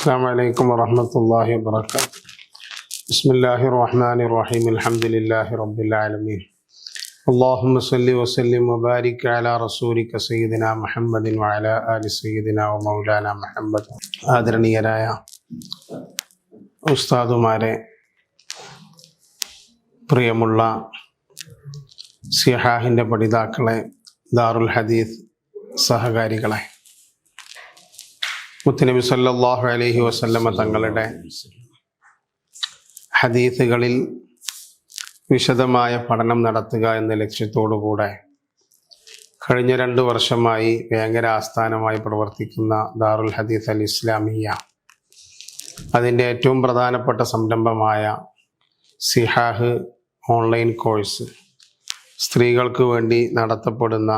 السلام عليكم ورحمة الله وبركاته. بسم الله الرحمن الرحيم. الحمد لله رب العالمين. اللهم صل وسلم وبارك على رسولك سيدنا محمد وعلى آل سيدنا ومولانا محمد. ആദരണീയരായ ഉസ്താദുമാരെ, പ്രിയമുള്ള സിഹാഹിൻ്റെ പഠിതാക്കളെ, ദാറുൽ ഹദീസ് സഹകാരികളെ, മുത്തുനബി സല്ലല്ലാഹു അലൈഹി വസല്ലമ തങ്ങളുടെ ഹദീസുകളിൽ വിശദമായ പഠനം നടത്തുക എന്ന ലക്ഷ്യത്തോടുകൂടെ കഴിഞ്ഞ 2 വർഷമായി വേങ്ങര ആസ്ഥാനമായി പ്രവർത്തിക്കുന്ന ദാറുൽ ഹദീസ് അൽ ഇസ്ലാമിയ, അതിൻ്റെ ഏറ്റവും പ്രധാനപ്പെട്ട സംരംഭമായ സിഹാഹ് ഓൺലൈൻ കോഴ്സ്, സ്ത്രീകൾക്ക് വേണ്ടി നടത്തപ്പെടുന്ന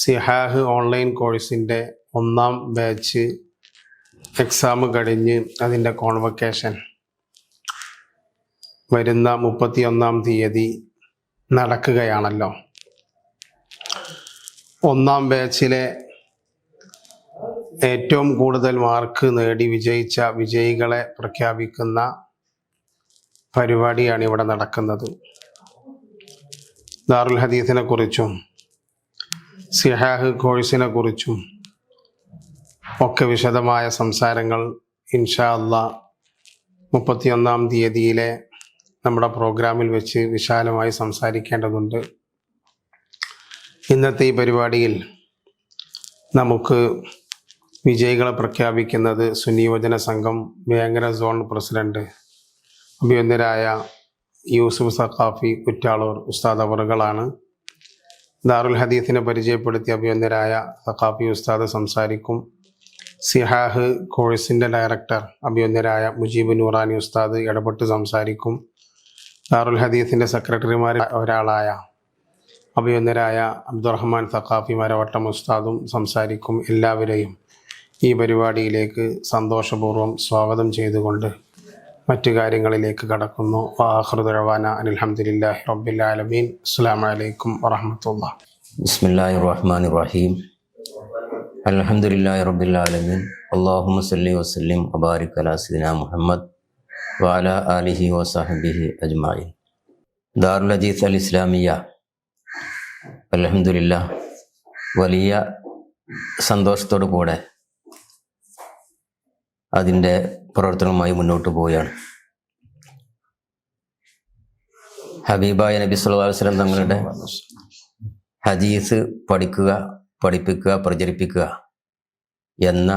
സിഹാഹ് ഓൺലൈൻ കോഴ്സിൻ്റെ 1ാം ബാച്ച് എക്സാം കഴിഞ്ഞ് അതിൻ്റെ കോൺവക്കേഷൻ വരുന്ന 31-ാം തീയതി നടക്കുകയാണല്ലോ. 1ാം ബാച്ചിലെ ഏറ്റവും കൂടുതൽ മാർക്ക് നേടി വിജയിച്ച വിജയികളെ പ്രഖ്യാപിക്കുന്ന പരിപാടിയാണ് ഇവിടെ നടക്കുന്നത്. ദാറുൽ ഹദീസിനെ കുറിച്ചും സിഹാഹ് കോഴ്സിനെ കുറിച്ചും ഒക്കെ വിശദമായ സംസാരങ്ങൾ ഇൻഷാ അല്ലാഹ് 31-ാം തീയതിയിലെ നമ്മുടെ പ്രോഗ്രാമിൽ വെച്ച് വിശാലമായി സംസാരിക്കേണ്ടതുണ്ട്. ഇന്നത്തെ ഈ പരിപാടിയിൽ നമുക്ക് വിജയികളെ പ്രഖ്യാപിക്കുന്നത് സുന്നി യുവജന സംഘം വേങ്ങര സോൺ പ്രസിഡന്റ് അഭിവന്ദ്യരായ യൂസുഫ് സഖാഫി കുറ്റാളൂർ ഉസ്താദ് അവറുകളാണ്. ദാറുൽ ഹദീസിനെ പരിചയപ്പെടുത്തിയ അഭിവന്ദ്യരായ സഖാഫി ഉസ്താദ് സംസാരിക്കും. സിഹാഹ് കോഴ്സിൻ്റെ ഡയറക്ടർ അഭിവന്ദ്യരായ മുജീബ് നൂറാനി ഉസ്താദ് ഇടപെട്ട് സംസാരിക്കും. ദാറുൽ ഹദീസിൻ്റെ സെക്രട്ടറിമാർ ഒരാളായ അഭിവന്ദ്യരായ അബ്ദുറഹ്മാൻ സഖാഫി മരവട്ടം ഉസ്താദും സംസാരിക്കും. എല്ലാവരെയും ഈ പരിപാടിയിലേക്ക് സന്തോഷപൂർവ്വം സ്വാഗതം ചെയ്തുകൊണ്ട് മറ്റു കാര്യങ്ങളിലേക്ക് കടക്കുന്നു. ആഖിറു ദഅവാന അൽഹംദുലില്ലാഹി റബ്ബിൽ ആലമീൻ. അസ്സലാമു അലൈക്കും വറഹ്മത്തുള്ളാഹി. ബിസ്മില്ലാഹിർ റഹ്മാനിർ റഹീം. അൽഹംദുലില്ലാഹി റബ്ബിൽ ആലമീൻ. അല്ലാഹുമ്മ സ്വല്ലി വസല്ലിം വബാരിക് അലാ സയ്യിദിനാ മുഹമ്മദ് വഅലാ ആലിഹി വസഹ്ബിഹി അജ്മഈൻ. ദാറുൽ ഹദീസ് അൽ ഇസ്ലാമിയ അൽഹംദുലില്ലാഹ് വലിയ സന്തോഷത്തോടു കൂടെ അതിൻ്റെ പ്രവർത്തനവുമായി മുന്നോട്ട് പോവുകയാണ്. ഹബീബായ നബി സല്ലല്ലാഹു അലൈഹി വസല്ലം തങ്ങളുടെ ഹദീസ് പഠിക്കുക, പഠിപ്പിക്കുക, പ്രചരിപ്പിക്കുക എന്ന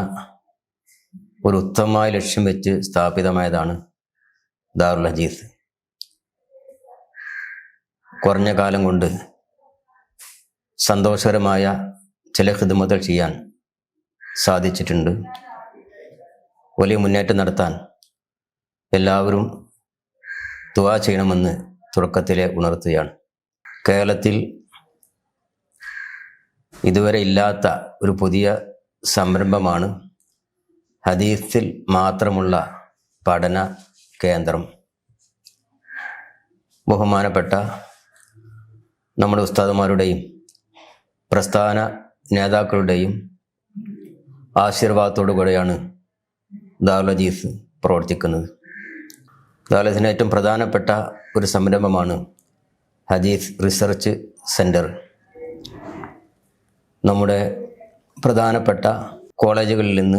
ഒരു ഉത്തമമായ ലക്ഷ്യം വെച്ച് സ്ഥാപിതമായതാണ് ദാറുൽ ഹദീസ്. കുറഞ്ഞ കാലം കൊണ്ട് സന്തോഷകരമായ ചില ഖിദ്മത്തുകൾ ചെയ്യാൻ സാധിച്ചിട്ടുണ്ട്. വലിയ മുന്നേറ്റം നടത്താൻ എല്ലാവരും ദുആ ചെയ്യണമെന്ന് തുടക്കത്തിലെ ഉണർത്തുകയാണ്. കേരളത്തിൽ ഇതുവരെ ഇല്ലാത്ത ഒരു പുതിയ സംരംഭമാണ് ഹദീസിൽ മാത്രമുള്ള പഠന കേന്ദ്രം. ബഹുമാനപ്പെട്ട നമ്മുടെ ഉസ്താദുമാരുടെയും പ്രസ്ഥാന നേതാക്കളുടെയും ആശീർവാദത്തോടു കൂടെയാണ് ദാറുൽ ഹദീസ് പ്രവർത്തിക്കുന്നത്. ദാറുൽ ഹദീസിന് ഏറ്റവും പ്രധാനപ്പെട്ട ഒരു സംരംഭമാണ് ഹദീസ് റിസർച്ച് സെൻറ്റർ. നമ്മുടെ പ്രധാനപ്പെട്ട കോളേജുകളിൽ നിന്ന്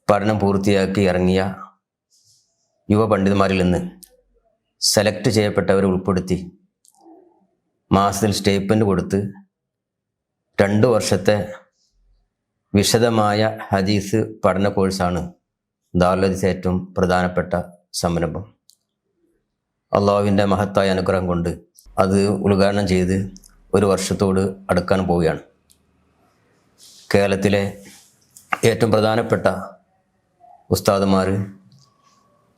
പഠനം പൂർത്തിയാക്കി ഇറങ്ങിയ യുവ പണ്ഡിതന്മാരിൽ നിന്ന് സെലക്ട് ചെയ്യപ്പെട്ടവരെ ഉൾപ്പെടുത്തി മാസത്തിൽ സ്റ്റൈപ്പൻഡ് കൊടുത്ത് 2 വർഷത്തെ വിശദമായ ഹദീസ് പഠന കോഴ്സാണ് ദാറുൽ ഹദീസ് ഏറ്റവും പ്രധാനപ്പെട്ട സംരംഭം. അള്ളാഹുവിൻ്റെ മഹത്തായ അനുഗ്രഹം കൊണ്ട് അത് ഉദ്ഘാടനം ചെയ്ത് 1 വർഷത്തോട് അടുക്കാൻ പോവുകയാണ്. കേരളത്തിലെ ഏറ്റവും പ്രധാനപ്പെട്ട ഉസ്താദുമാർ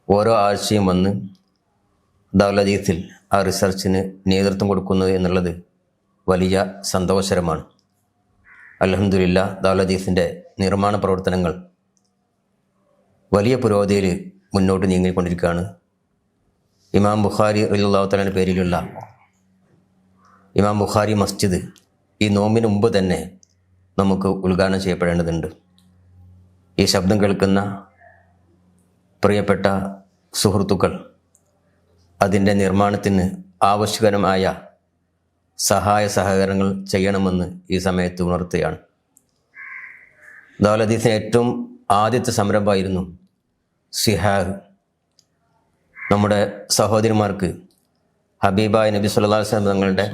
ഓരോ ആഴ്ചയും വന്ന് ദാറുൽ ഹദീസിൽ ആ റിസർച്ചിന് നേതൃത്വം കൊടുക്കുന്നത് എന്നുള്ളത് വലിയ സന്തോഷകരമാണ്. അൽഹംദുലില്ലാഹ് ദാറുൽ ഹദീസിൻ്റെ നിർമ്മാണ പ്രവർത്തനങ്ങൾ വലിയ പുരോഗതിയിൽ മുന്നോട്ട് നീങ്ങിക്കൊണ്ടിരിക്കുകയാണ്. ഇമാം ബുഖാരി റളിയല്ലാഹു തആലയുടെ പേരിലുള്ള ഇമാം ബുഖാരി മസ്ജിദ് ഈ നോമ്പിന് മുമ്പ് തന്നെ നമുക്ക് ഉദ്ഘാടനം ചെയ്യപ്പെടേണ്ടതുണ്ട്. ഈ ശബ്ദം കേൾക്കുന്ന പ്രിയപ്പെട്ട സുഹൃത്തുക്കൾ അതിൻ്റെ നിർമ്മാണത്തിന് ആവശ്യകരമായ സഹായ സഹകരണങ്ങൾ ചെയ്യണമെന്ന് ഈ സമയത്ത് ഉണർത്തുകയാണ്. ദാറുൽ ഹദീസിന് ഏറ്റവും ആദ്യത്തെ സംരംഭമായിരുന്നു സിഹാഹ്. നമ്മുടെ സഹോദരിമാർക്ക് ഹബീബായ നബി സല്ലല്ലാഹു അലൈഹി വസല്ലം തങ്ങളുടെ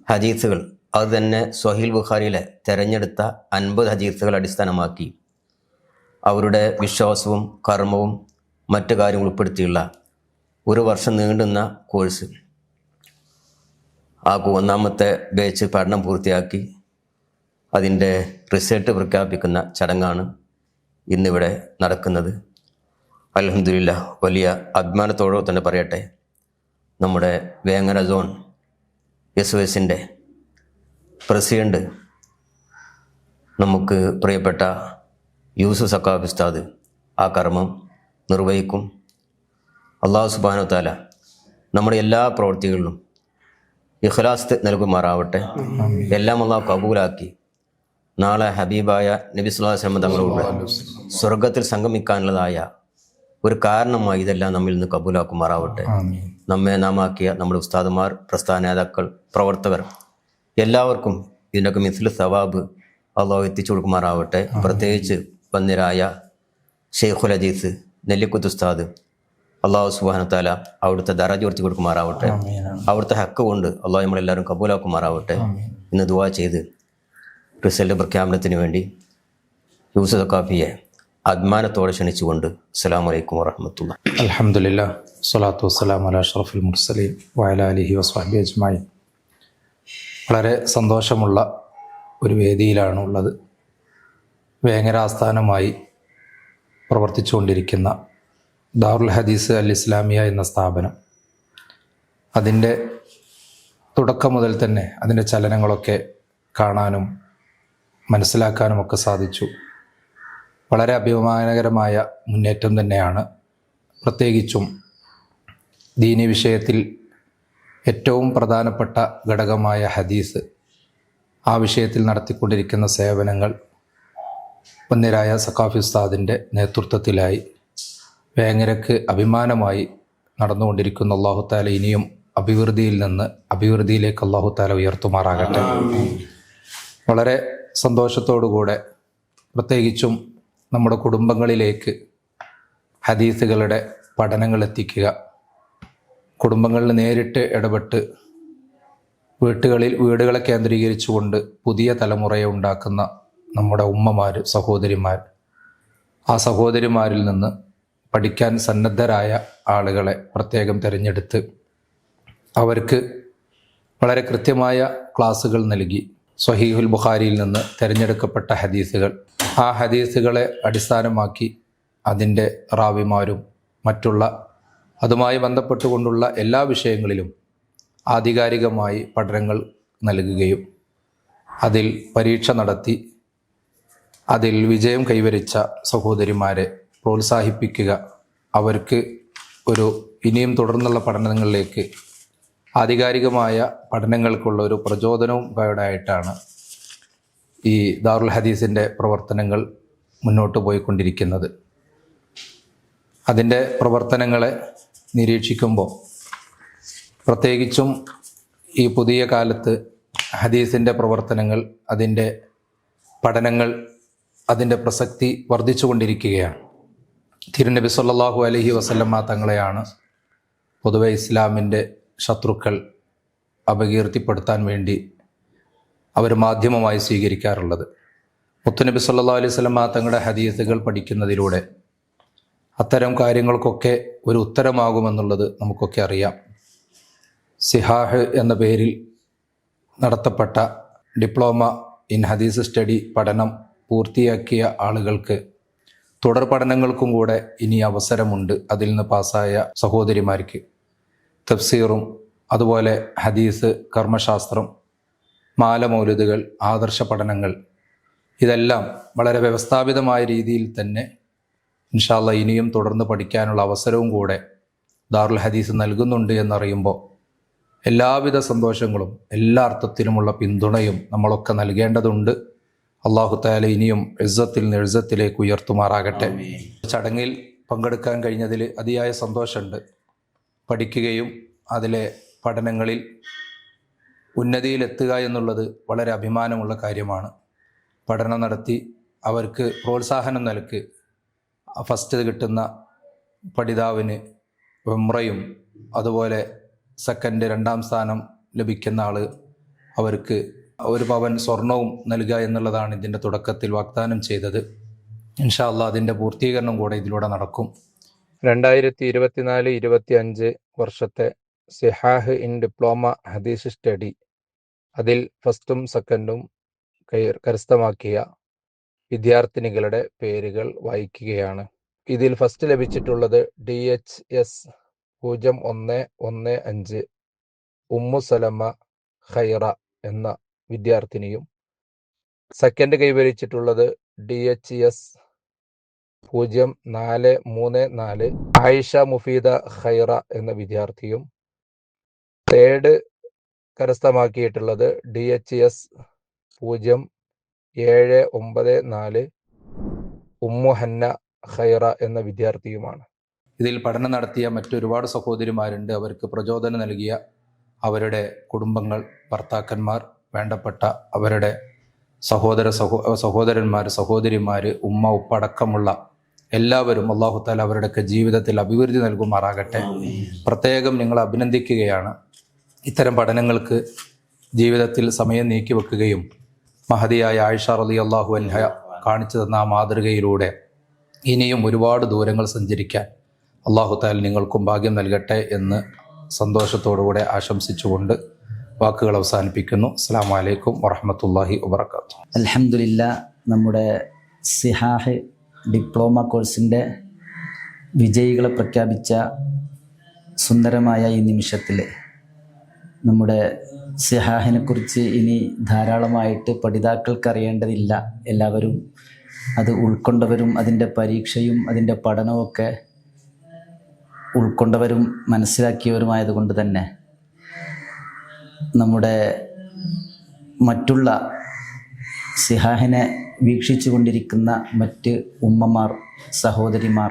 ഹദീസുകൾ, അത് തന്നെ സ്വഹീൽ ബുഖാരിയിലെ തിരഞ്ഞെടുത്ത 50 ഹദീസുകൾ അടിസ്ഥാനമാക്കി അവരുടെ വിശ്വാസവും കർമ്മവും മറ്റു കാര്യങ്ങൾ ഉൾപ്പെടുത്തിയുള്ള ഒരു വർഷം നീണ്ടുന്ന കോഴ്സ്. ആ 1ാമത്തെ ബാച്ച് പഠനം പൂർത്തിയാക്കി അതിൻ്റെ റിസൾട്ട് പ്രഖ്യാപിക്കുന്ന ചടങ്ങാണ് ഇന്നിവിടെ നടക്കുന്നത്. അൽഹംദുലില്ലാഹ്, വലിയ അഭിമാനത്തോടെ തന്നെ പറയട്ടെ, നമ്മുടെ വേങ്ങര സോൺ SOSൻ്റെ പ്രസിഡന്റ് നമുക്ക് പ്രിയപ്പെട്ട യൂസുഫ് സഖാഫി ഉസ്താദ് ആ കർമ്മം നിർവഹിക്കും. അല്ലാഹു സുബ്ഹാനഹു വ തആല നമ്മുടെ എല്ലാ പ്രവൃത്തികളിലും ഇഖ്ലാസ് നൽകുമാറാവട്ടെ. എല്ലാം അല്ലാഹു കബൂലാക്കി നാളെ ഹബീബായ നബി സല്ലല്ലാഹു അലൈഹി വസല്ലം തങ്ങളുടെ സ്വർഗത്തിൽ സംഗമിക്കാനുള്ളതായ ഒരു കാരണമായി ഇതെല്ലാം നമ്മിൽ നിന്ന് കബൂലാക്കുമാറാവട്ടെ. നമ്മെ നാമാക്കിയ നമ്മുടെ ഉസ്താദുമാർ, പ്രസ്ഥാന നേതാക്കൾ, പ്രവർത്തകർ എല്ലാവർക്കും ഇതിനൊക്കെ മിസ്ലു സവാബ് അള്ളാഹു എത്തിച്ചു കൊടുക്കുമാറാവട്ടെ. പ്രത്യേകിച്ച് വന്യരായ ഷെയ്ഖുൽ ഹദീസ് നെല്ലിക്കുത്ത് ഉസ്താദ്, അള്ളാഹു സുബ്ഹാനഹു വ തആല അവിടുത്തെ ദറജ ഉയർത്തി കൊടുക്കുമാറാവട്ടെ. അവിടുത്തെ ഹക്ക് കൊണ്ട് അള്ളാഹു നമ്മളെല്ലാവരും കബൂലാക്കുമാറാവട്ടെ. ഇന്ന് ദുആ ചെയ്ത് റിസൾട്ട് പ്രഖ്യാപനത്തിന് വേണ്ടി യൂസുഫ് സഖാഫിയെ അഭിമാനത്തോടെ ക്ഷണിച്ചുകൊണ്ട് അസ്സലാമു അലൈക്കും വറഹ്മത്തുള്ളാഹി. അൽഹംദുലില്ലാഹ്, സ്വലാത്തു വസ്സലാമു അലാ അഷ്റഫിൽ മുർസലീൻ വഅലാ ആലിഹി വസ്വഹ്ബിഹി അജ്മഈൻ. വളരെ സന്തോഷമുള്ള ഒരു വേദിയിലാണ് ഉള്ളത്. വേങ്ങര ആസ്ഥാനമായി പ്രവർത്തിച്ചുകൊണ്ടിരിക്കുന്ന ദാറുൽ ഹദീസ് അൽ ഇസ്ലാമിയ എന്ന സ്ഥാപനം, അതിൻ്റെ തുടക്കം മുതൽ തന്നെ അതിൻ്റെ ചലനങ്ങളൊക്കെ കാണാനും മനസ്സിലാക്കാനുമൊക്കെ സാധിച്ചു. വളരെ അഭിമാനകരമായ മുന്നേറ്റം തന്നെയാണ്. പ്രത്യേകിച്ചും ദീനി വിഷയത്തിൽ ഏറ്റവും പ്രധാനപ്പെട്ട ഘടകമായ ഹദീസ്, ആ വിഷയത്തിൽ നടത്തിക്കൊണ്ടിരിക്കുന്ന സേവനങ്ങൾ വന്യരായ സഖാഫി ഉസ്താദിൻ്റെ നേതൃത്വത്തിലായി വേങ്ങരക്ക് അഭിമാനമായി നടന്നുകൊണ്ടിരിക്കുന്ന അല്ലാഹു തആല ഇനിയും അഭിവൃദ്ധിയിൽ നിന്ന് അഭിവൃദ്ധിയിലേക്ക് അല്ലാഹു തആല ഉയർത്തുമാറാകട്ടെ. വളരെ സന്തോഷത്തോടുകൂടെ പ്രത്യേകിച്ചും നമ്മുടെ കുടുംബങ്ങളിലേക്ക് ഹദീസുകളുടെ പഠനങ്ങൾ എത്തിക്കുക, കുടുംബങ്ങളിൽ നേരിട്ട് ഇടപെട്ട് വീടുകളെ കേന്ദ്രീകരിച്ചുകൊണ്ട് പുതിയ തലമുറയെ ഉണ്ടാക്കുന്ന നമ്മുടെ ഉമ്മമാർ, സഹോദരിമാർ, ആ സഹോദരിമാരിൽ നിന്ന് പഠിക്കാൻ സന്നദ്ധരായ ആളുകളെ പ്രത്യേകം തിരഞ്ഞെടുത്ത് അവർക്ക് വളരെ കൃത്യമായ ക്ലാസ്സുകൾ നൽകി സ്വഹീഹുൽ ബുഖാരിയിൽ നിന്ന് തിരഞ്ഞെടുക്കപ്പെട്ട ഹദീസുകൾ, ആ ഹദീസുകളെ അടിസ്ഥാനമാക്കി അതിൻ്റെ റാവിമാരും മറ്റുള്ള അതുമായി ബന്ധപ്പെട്ടുകൊണ്ടുള്ള എല്ലാ വിഷയങ്ങളിലും ആധികാരികമായി പഠനങ്ങൾ നൽകുകയും അതിൽ പരീക്ഷ നടത്തി അതിൽ വിജയം കൈവരിച്ച സഹോദരിമാരെ പ്രോത്സാഹിപ്പിക്കുക, അവർക്ക് ഒരു ഇനിയും തുടർന്നുള്ള പഠനങ്ങളിലേക്ക് ആധികാരികമായ പഠനങ്ങൾക്കുള്ള ഒരു പ്രചോദനവും ആയിട്ടാണ് ഈ ദാറുൽ ഹദീസിൻ്റെ പ്രവർത്തനങ്ങൾ മുന്നോട്ട് പോയിക്കൊണ്ടിരിക്കുന്നത്. അതിൻ്റെ പ്രവർത്തനങ്ങളെ നിരീക്ഷിക്കുമ്പോൾ പ്രത്യേകിച്ചും ഈ പുതിയ കാലത്ത് ഹദീസിൻ്റെ പ്രവർത്തനങ്ങൾ, അതിൻ്റെ പഠനങ്ങൾ, അതിൻ്റെ പ്രസക്തി വർദ്ധിച്ചു കൊണ്ടിരിക്കുകയാണ്. തിരുനബി സല്ലല്ലാഹു അലൈഹി വസല്ലമ തങ്ങളെയാണ് പൊതുവെ ഇസ്ലാമിൻ്റെ ശത്രുക്കൾ അപകീർത്തിപ്പെടുത്താൻ വേണ്ടി അവർ മാധ്യമമായി സ്വീകരിക്കാറുള്ളത്. മുത്തുനബി സല്ലല്ലാഹു അലൈഹി വസല്ലമ തങ്ങളുടെ ഹദീസുകൾ പഠിക്കുന്നതിലൂടെ അത്തരം കാര്യങ്ങൾക്കൊക്കെ ഒരു ഉത്തരമാകുമെന്നുള്ളത് നമുക്കൊക്കെ അറിയാം. സിഹാഹ് എന്ന പേരിൽ നടത്തപ്പെട്ട ഡിപ്ലോമ ഇൻ ഹദീസ് സ്റ്റഡി പഠനം പൂർത്തിയാക്കിയ ആളുകൾക്ക് തുടർ പഠനങ്ങൾക്കും കൂടെ ഇനി അവസരമുണ്ട്. അതിൽ നിന്ന് പാസ്സായ സഹോദരിമാർക്ക് തഫ്സീറും അതുപോലെ ഹദീസ്, കർമ്മശാസ്ത്രം, മാല മൗലിദുകൾ, ആദർശ പഠനങ്ങൾ, ഇതെല്ലാം വളരെ വ്യവസ്ഥാപിതമായ രീതിയിൽ തന്നെ ഇൻഷാ അല്ലാഹ് ഇനിയും തുടർന്ന് പഠിക്കാനുള്ള അവസരവും കൂടെ ദാറുൽ ഹദീസ് നൽകുന്നുണ്ട് എന്നറിയുമ്പോൾ എല്ലാവിധ സന്തോഷങ്ങളും എല്ലാ അർത്ഥത്തിലുമുള്ള പിന്തുണയും നമ്മളൊക്കെ നൽകേണ്ടതുണ്ട്. അള്ളാഹു തആല ഇനിയും ഇസ്സത്തിൽ നിന്ന് ഇസ്സത്തിലേക്ക് ഉയർത്തുമാറാകട്ടെ. ചടങ്ങിൽ പങ്കെടുക്കാൻ കഴിഞ്ഞതിൽ അതിയായ സന്തോഷമുണ്ട്. പഠിക്കുകയും അതിലെ പഠനങ്ങളിൽ ഉന്നതിയിലെത്തുക എന്നുള്ളത് വളരെ അഭിമാനമുള്ള കാര്യമാണ്. പഠനം നടത്തി അവർക്ക് പ്രോത്സാഹനം നൽകി ഫസ്റ്റ് കിട്ടുന്ന പഠിതാവിന് ഉംറയും അതുപോലെ സെക്കൻഡ് 2ാം സ്ഥാനം ലഭിക്കുന്ന ആൾ അവർക്ക് 1 പവൻ സ്വർണവും നൽകുക എന്നുള്ളതാണ് ഇതിൻ്റെ തുടക്കത്തിൽ വാഗ്ദാനം ചെയ്തത്. ഇൻഷാ അല്ലാഹ് അതിൻ്റെ പൂർത്തീകരണം കൂടെ ഇതിലൂടെ നടക്കും. 2024-25 വർഷത്തെ സിഹാഹ് ഇൻ ഡിപ്ലോമ ഹദീസ് സ്റ്റഡി അതിൽ ഫസ്റ്റും സെക്കൻഡും കരസ്ഥമാക്കിയ വിദ്യാർത്ഥിനികളുടെ പേരുകൾ വായിക്കുകയാണ്. ഇതിൽ ഫസ്റ്റ് ലഭിച്ചിട്ടുള്ളത് DHS 0115 ഉമ്മു സലമ ഖൈറ എന്ന വിദ്യാർത്ഥിനിയും, സെക്കൻഡ് കൈവരിച്ചിട്ടുള്ളത് DHS 0434 ആയിഷ മുഫീദ ഖൈറ എന്ന വിദ്യാർത്ഥിയും, തേർഡ് കരസ്ഥമാക്കിയിട്ടുള്ളത് DHS 0794 ഉമ്മു ഹന്ന ഖൈറ എന്ന വിദ്യാർത്ഥിയുമാണ്. ഇതിൽ പഠനം നടത്തിയ മറ്റൊരുപാട് സഹോദരിമാരുണ്ട്. അവർക്ക് പ്രചോദനം നൽകിയ അവരുടെ കുടുംബങ്ങൾ, ഭർത്താക്കന്മാർ, വേണ്ടപ്പെട്ട അവരുടെ സഹോദരന്മാർ, സഹോദരിമാർ, ഉമ്മ ഉപ്പ അടക്കമുള്ള എല്ലാവരും അല്ലാഹു തആല അവരുടെയൊക്കെ ജീവിതത്തിൽ അഭിവൃദ്ധി നൽകുമാറാകട്ടെ. പ്രത്യേകം നിങ്ങളെ അഭിനന്ദിക്കുകയാണ്. ഇത്തരം പഠനങ്ങൾക്ക് ജീവിതത്തിൽ സമയം നീക്കി വെക്കുകയും മഹദിയായ ആയിഷ റളിയല്ലാഹു അൻഹ കാണിച്ചു തന്ന ആ മാതൃകയിലൂടെ ഇനിയും ഒരുപാട് ദൂരങ്ങൾ സഞ്ചരിക്കാൻ അല്ലാഹു തആല നിങ്ങൾക്കും ഭാഗ്യം നൽകട്ടെ എന്ന് സന്തോഷത്തോടുകൂടെ ആശംസിച്ചുകൊണ്ട് വാക്കുകൾ അവസാനിപ്പിക്കുന്നു. അസ്സലാമു അലൈക്കും വറഹ്മത്തുള്ളാഹി വബറകാതുഹു. അൽഹംദുലില്ലാ, നമ്മുടെ സിഹാഹ് ഡിപ്ലോമ കോഴ്സിൻ്റെ വിജയികളെ പ്രഖ്യാപിച്ച സുന്ദരമായ ഈ നിമിഷത്തിൽ നമ്മുടെ സിഹാഹിനെക്കുറിച്ച് ഇനി ധാരാളമായിട്ട് പഠിതാക്കൾക്ക് അറിയേണ്ടതില്ല. എല്ലാവരും അത് ഉൾക്കൊണ്ടവരും അതിൻ്റെ പരീക്ഷയും അതിൻ്റെ പഠനമൊക്കെ ഉൾക്കൊണ്ടവരും മനസ്സിലാക്കിയവരുമായതുകൊണ്ട് തന്നെ നമ്മുടെ മറ്റുള്ള സിഹാഹിനെ വീക്ഷിച്ചു കൊണ്ടിരിക്കുന്ന മറ്റ് ഉമ്മമാർ, സഹോദരിമാർ,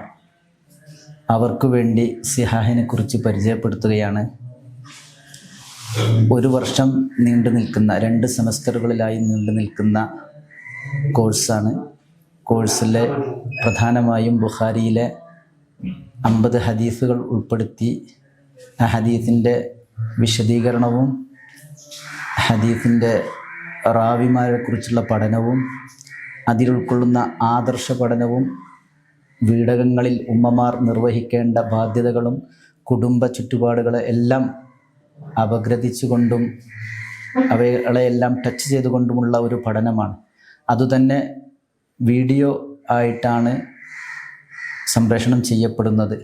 അവർക്കു വേണ്ടി സിഹാഹിനെക്കുറിച്ച് പരിചയപ്പെടുത്തുകയാണ്. 1 വർഷം നീണ്ടു നിൽക്കുന്ന 2 സെമസ്റ്ററുകളിലായി നീണ്ടു നിൽക്കുന്ന കോഴ്സാണ്. കോഴ്സിലെ പ്രധാനമായും ബുഖാരിയിലെ 50 ഹദീസുകൾ ഉൾപ്പെടുത്തി ആ ഹദീസിൻ്റെ വിശദീകരണവും ഹദീസിൻ്റെ റാവിമാരെക്കുറിച്ചുള്ള പഠനവും അതിലുൾക്കൊള്ളുന്ന ആദർശ പഠനവും വീടകങ്ങളിൽ ഉമ്മമാർ നിർവഹിക്കേണ്ട ബാധ്യതകളും കുടുംബ ചുറ്റുപാടുകളെ എല്ലാം അപഗ്രഥിച്ചുകൊണ്ടും അവകളെയെല്ലാം ടച്ച് ചെയ്തുകൊണ്ടുമുള്ള ഒരു പഠനമാണ്. അതുതന്നെ വീഡിയോ ആയിട്ടാണ് സംപ്രേഷണം ചെയ്യപ്പെടുന്നത്.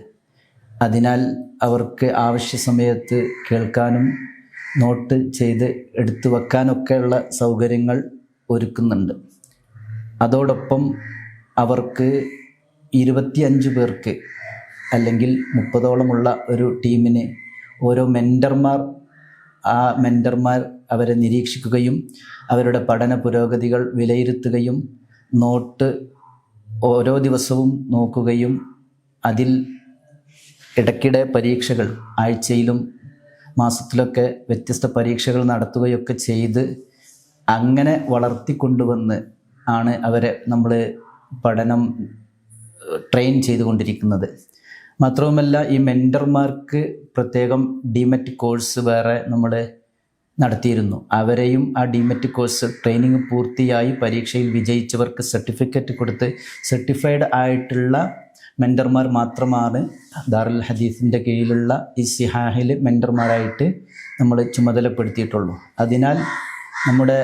അതിനാൽ അവർക്ക് ആവശ്യ സമയത്ത് കേൾക്കാനും നോട്ട് ചെയ്ത് എടുത്തു വെക്കാനൊക്കെയുള്ള സൗകര്യങ്ങൾ ഒരുക്കുന്നുണ്ട്. അതോടൊപ്പം അവർക്ക് 25 പേർക്ക് അല്ലെങ്കിൽ 30ഓളമുള്ള ഒരു ടീമിന് ഓരോ മെൻറ്റർമാർ, ആ മെൻറ്റർമാർ അവരെ നിരീക്ഷിക്കുകയും അവരുടെ പഠന പുരോഗതികൾ വിലയിരുത്തുകയും നോട്ട് ഓരോ ദിവസവും നോക്കുകയും അതിൽ ഇടയ്ക്കിടെ പരീക്ഷകൾ ആഴ്ചയിലും മാസത്തിലൊക്കെ വ്യത്യസ്ത പരീക്ഷകൾ നടത്തുകയൊക്കെ ചെയ്ത് അങ്ങനെ വളർത്തിക്കൊണ്ടുവന്ന് ആണ് അവരെ നമ്മൾ പഠനം ട്രെയിൻ ചെയ്തുകൊണ്ടിരിക്കുന്നത്. മാത്രവുമല്ല, ഈ മെൻറ്റർമാർക്ക് പ്രത്യേകം ഡിമെറ്റ് കോഴ്സ് വേറെ നമ്മൾ നടത്തിയിരുന്നു. അവരെയും ആ ഡിമെറ്റ് കോഴ്സ് ട്രെയിനിങ് പൂർത്തിയായി പരീക്ഷയിൽ വിജയിച്ചവർക്ക് സർട്ടിഫിക്കറ്റ് കൊടുത്ത് സർട്ടിഫൈഡ് ആയിട്ടുള്ള മെൻറ്റർമാർ മാത്രമാണ് ദാറുൽ ഹദീസിൻ്റെ കീഴിലുള്ള ഈ സിഹാഹിൽ മെൻറ്റർമാരായിട്ട് നമ്മൾ ചുമതലപ്പെടുത്തിയിട്ടുള്ളൂ. അതിനാൽ നമ്മുടെ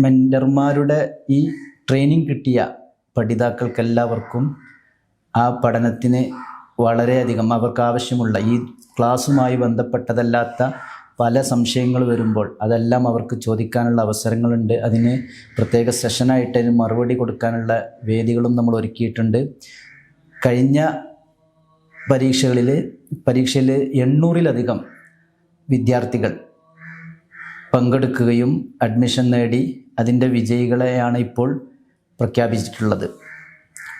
മെൻറ്റർമാരുടെ ഈ ട്രെയിനിങ് കിട്ടിയ പഠിതാക്കൾക്കെല്ലാവർക്കും ആ പഠനത്തിന് വളരെയധികം അവർക്ക് ആവശ്യമുള്ള ഈ ക്ലാസ്സുമായി ബന്ധപ്പെട്ടതല്ലാത്ത പല സംശയങ്ങൾ വരുമ്പോൾ അതെല്ലാം അവർക്ക് ചോദിക്കാനുള്ള അവസരങ്ങളുണ്ട്. അതിന് പ്രത്യേക സെഷനായിട്ട് അതിന് മറുപടി കൊടുക്കാനുള്ള വേദികളും നമ്മൾ ഒരുക്കിയിട്ടുണ്ട്. കഴിഞ്ഞ പരീക്ഷയിൽ 800-ലധികം വിദ്യാർത്ഥികൾ പങ്കെടുക്കുകയും അഡ്മിഷൻ നേടി അതിൻ്റെ വിജയികളെയാണ് ഇപ്പോൾ പ്രഖ്യാപിച്ചിട്ടുള്ളത്.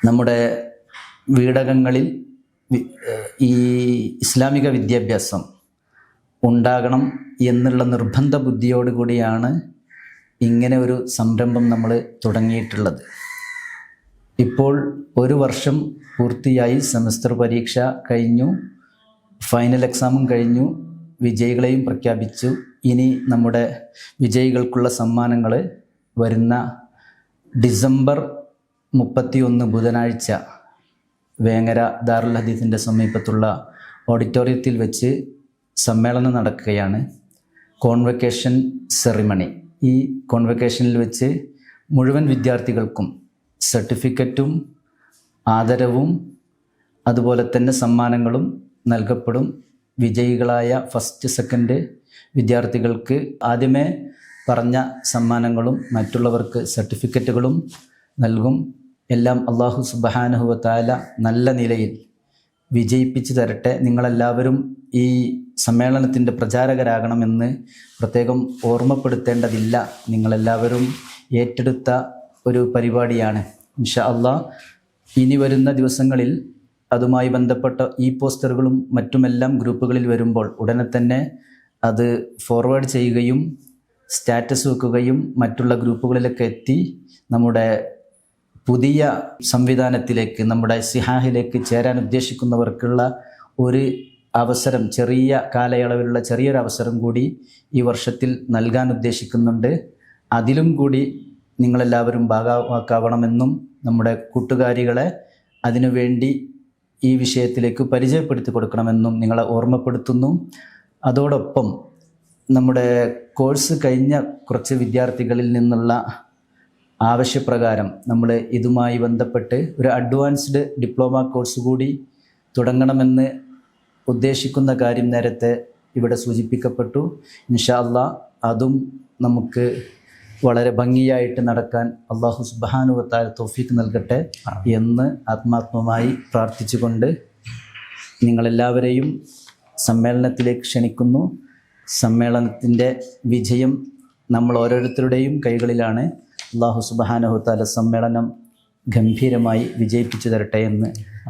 നമ്മുടെ വീടകങ്ങളിൽ ഈ ഇസ്ലാമിക വിദ്യാഭ്യാസം ഉണ്ടാകണം എന്നുള്ള നിർബന്ധ ബുദ്ധിയോടുകൂടിയാണ് ഇങ്ങനെ ഒരു സംരംഭം നമ്മൾ തുടങ്ങിയിട്ടുള്ളത്. ഇപ്പോൾ ഒരു വർഷം പൂർത്തിയായി, സെമസ്റ്റർ പരീക്ഷ കഴിഞ്ഞു, ഫൈനൽ എക്സാമും കഴിഞ്ഞു, വിജയികളെയും പ്രഖ്യാപിച്ചു. ഇനി നമ്മുടെ വിജയികൾക്കുള്ള സമ്മാനങ്ങൾ വരുന്ന ഡിസംബർ 31 ബുധനാഴ്ച വേങ്ങര ദാറുൽ ഹദീസിൻ്റെ സമീപത്തുള്ള ഓഡിറ്റോറിയത്തിൽ വെച്ച് സമ്മേളനം നടക്കുകയാണ്. Convocation ceremony. ഈ കോൺവക്കേഷനിൽ വെച്ച് മുഴുവൻ വിദ്യാർത്ഥികൾക്കും സർട്ടിഫിക്കറ്റും ആദരവും അതുപോലെ തന്നെ സമ്മാനങ്ങളും നൽകപ്പെടും. വിജയികളായ ഫസ്റ്റ് സെക്കൻഡ് വിദ്യാർത്ഥികൾക്ക് ആദ്യമേ പറഞ്ഞ സമ്മാനങ്ങളും മറ്റുള്ളവർക്ക് സർട്ടിഫിക്കറ്റുകളും നൽകും. എല്ലാം അല്ലാഹു സുബ്ഹാനഹു വ തആല നല്ല നിലയിൽ വിജയിപ്പിച്ചു തരട്ടെ. നിങ്ങളെല്ലാവരും ഈ സമ്മേളനത്തിൻ്റെ പ്രചാരകരാകണമെന്ന് പ്രത്യേകം ഓർമ്മപ്പെടുത്തേണ്ടതില്ല. നിങ്ങളെല്ലാവരും ഏറ്റെടുത്ത ഒരു പരിപാടിയാണ്. ഇൻഷാ അല്ലാഹ് ഇനി വരുന്ന ദിവസങ്ങളിൽ അതുമായി ബന്ധപ്പെട്ട ഈ പോസ്റ്ററുകളും മറ്റുമെല്ലാം ഗ്രൂപ്പുകളിൽ വരുമ്പോൾ ഉടനെ തന്നെ അത് ഫോർവേഡ് ചെയ്യുകയും സ്റ്റാറ്റസ് വെക്കുകയും മറ്റുള്ള ഗ്രൂപ്പുകളിലൊക്കെ എത്തി നമ്മുടെ പുതിയ സംവിധാനത്തിലേക്ക്, നമ്മുടെ സിഹാഹിലേക്ക് ചേരാൻ ഉദ്ദേശിക്കുന്നവർക്കുള്ള ഒരു അവസരം, ചെറിയ കാലയളവിലുള്ള ചെറിയൊരു അവസരം കൂടി ഈ വർഷത്തിൽ നൽകാൻ ഉദ്ദേശിക്കുന്നുണ്ട്. അതിലും കൂടി നിങ്ങളെല്ലാവരും ഭാഗമാക്കാവണമെന്നും നമ്മുടെ കൂട്ടുകാരികളെ അതിനുവേണ്ടി ഈ വിഷയത്തിലേക്ക് പരിചയപ്പെടുത്തി കൊടുക്കണമെന്നും നിങ്ങളെ ഓർമ്മപ്പെടുത്തുന്നു. അതോടൊപ്പം നമ്മുടെ കോഴ്സ് കഴിഞ്ഞ കുറച്ച് വിദ്യാർത്ഥികളിൽ നിന്നുള്ള ആവശ്യപ്രകാരം നമ്മൾ ഇതുമായി ബന്ധപ്പെട്ട് ഒരു അഡ്വാൻസ്ഡ് ഡിപ്ലോമ കോഴ്സ് കൂടി തുടങ്ങണമെന്ന് ഉദ്ദേശിക്കുന്ന കാര്യം നേരത്തെ ഇവിടെ സൂചിപ്പിക്കപ്പെട്ടു. ഇൻഷാ അല്ലാഹ് അതും നമുക്ക് വളരെ ഭംഗിയായിട്ട് നടക്കാൻ അല്ലാഹു സുബ്ഹാനഹു വ തആല തൗഫീഖ് നൽകട്ടെ എന്ന് ആത്മാത്മമായി പ്രാർത്ഥിച്ചുകൊണ്ട് നിങ്ങളെല്ലാവരെയും സമ്മേളനത്തിലേക്ക് ക്ഷണിക്കുന്നു. സമ്മേളനത്തിൻ്റെ വിജയം നമ്മൾ ഓരോരുത്തരുടെയും കൈകളിലാണ്. അല്ലാഹു സുബ്ഹാനഹു വ തആല സമ്മേളനം ഗംഭീരമായി വിജയിപ്പിച്ചു തരട്ടെ എന്ന്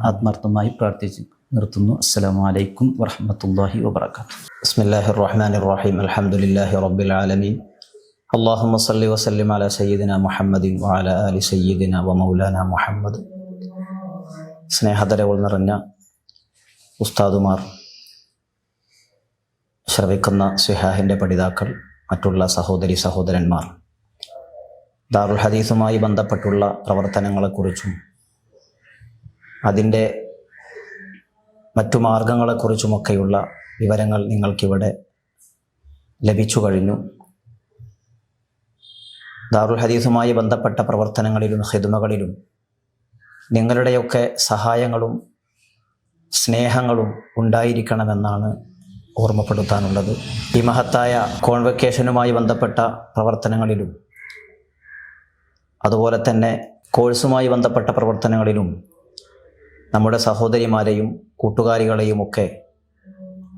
ആത്മാർത്ഥമായി പ്രാർത്ഥിച്ചു നിർത്തുന്നു. അസ്സലാമു അലൈക്കും വറഹ്മത്തുള്ളാഹി വബറകാതുഹു. ബിസ്മില്ലാഹിർ റഹ്മാനിർ റഹീം. അൽഹംദുലില്ലാഹി റബ്ബിൽ ആലമീൻ. അല്ലാഹുമ്മ സല്ലി വസല്ലിം അലാ സയ്യിദിന മുഹമ്മദിൻ വഅലാ ആലി സയ്യിദിന വമൗലാന മുഹമ്മദ്. സ്നേഹതരവുകൾ നിറഞ്ഞ ഉസ്താദുമാർ, ശ്രവിക്കുന്ന സിഹാഹിൻ്റെ പഠിതാക്കൾ, മറ്റുള്ള സഹോദരി സഹോദരന്മാർ, ദാറുൽ ഹദീസുമായി ബന്ധപ്പെട്ടുള്ള പ്രവർത്തനങ്ങളെക്കുറിച്ചും അതിൻ്റെ മറ്റു മാർഗങ്ങളെക്കുറിച്ചുമൊക്കെയുള്ള വിവരങ്ങൾ നിങ്ങൾക്കിവിടെ ലഭിച്ചു കഴിഞ്ഞു. ദാറുൽ ഹദീസുമായി ബന്ധപ്പെട്ട പ്രവർത്തനങ്ങളിലും ഖിദ്മകളിലും നിങ്ങളുടെയൊക്കെ സഹായങ്ങളും സ്നേഹങ്ങളും ഉണ്ടായിരിക്കണമെന്നാണ് ഓർമ്മപ്പെടുത്താനുള്ളത്. ഈ മഹത്തായ കോൺവക്കേഷനുമായി ബന്ധപ്പെട്ട പ്രവർത്തനങ്ങളിലും അതുപോലെ തന്നെ കോഴ്സുമായി ബന്ധപ്പെട്ട പ്രവർത്തനങ്ങളിലും നമ്മുടെ സഹോദരിമാരെയും കൂട്ടുകാരികളെയും ഒക്കെ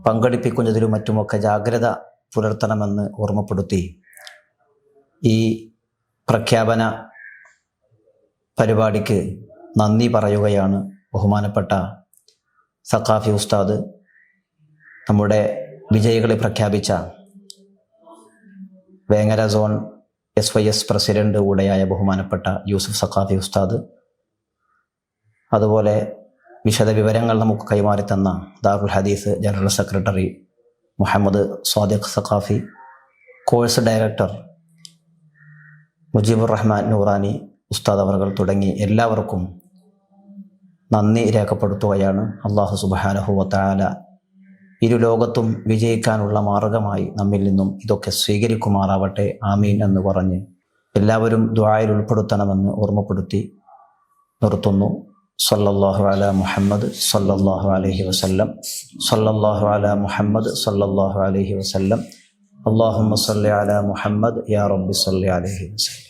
പങ്കെടുപ്പിക്കുന്നതിലും മറ്റുമൊക്കെ ജാഗ്രത പുലർത്തണമെന്ന് ഓർമ്മപ്പെടുത്തി ഈ പ്രഖ്യാപന പരിപാടിക്ക് നന്ദി പറയുകയാണ്. ബഹുമാനപ്പെട്ട സഖാഫി ഉസ്താദ്, നമ്മുടെ വിജയികളെ പ്രഖ്യാപിച്ച വേങ്ങര സോൺ SYS പ്രസിഡന്റ് കൂടെയായ ബഹുമാനപ്പെട്ട യൂസുഫ് സഖാഫി ഉസ്താദ്, അതുപോലെ വിശദ വിവരങ്ങൾ നമുക്ക് കൈമാറി തന്ന Darul Hadees general secretary Muhammad Swadiq Saqafi, course director Mujeebur Rahman Noorani ഉസ്താദ് അവർകൾ തുടങ്ങി എല്ലാവർക്കും നന്ദി രേഖപ്പെടുത്തുകയാണ്. അല്ലാഹു സുബ്ഹാനഹു വ തആല ഇരു ലോകത്തും വിജയിക്കാനുള്ള മാർഗമായി നമ്മിൽ നിന്നും ഇതൊക്കെ സ്വീകരിക്കുമാറാവട്ടെ, ആമീൻ എന്ന് പറഞ്ഞ് എല്ലാവരും ദുആയിൽ ഉൾപ്പെടുത്തണമെന്ന് ഓർമ്മപ്പെടുത്തി നിർത്തുന്നു. സല്ലല്ലാഹു അലാ മുഹമ്മദ് സല്ലല്ലാഹു അലൈഹി വസല്ലം. സല്ലല്ലാഹു അലാ മുഹമ്മദ് സല്ലല്ലാഹു അലൈഹി വസല്ലം. അല്ലാഹുമ്മ സല്ലി അലാ മുഹമ്മദ് യാ റബ്ബി സല്ലി അലൈഹി വസല്ലം.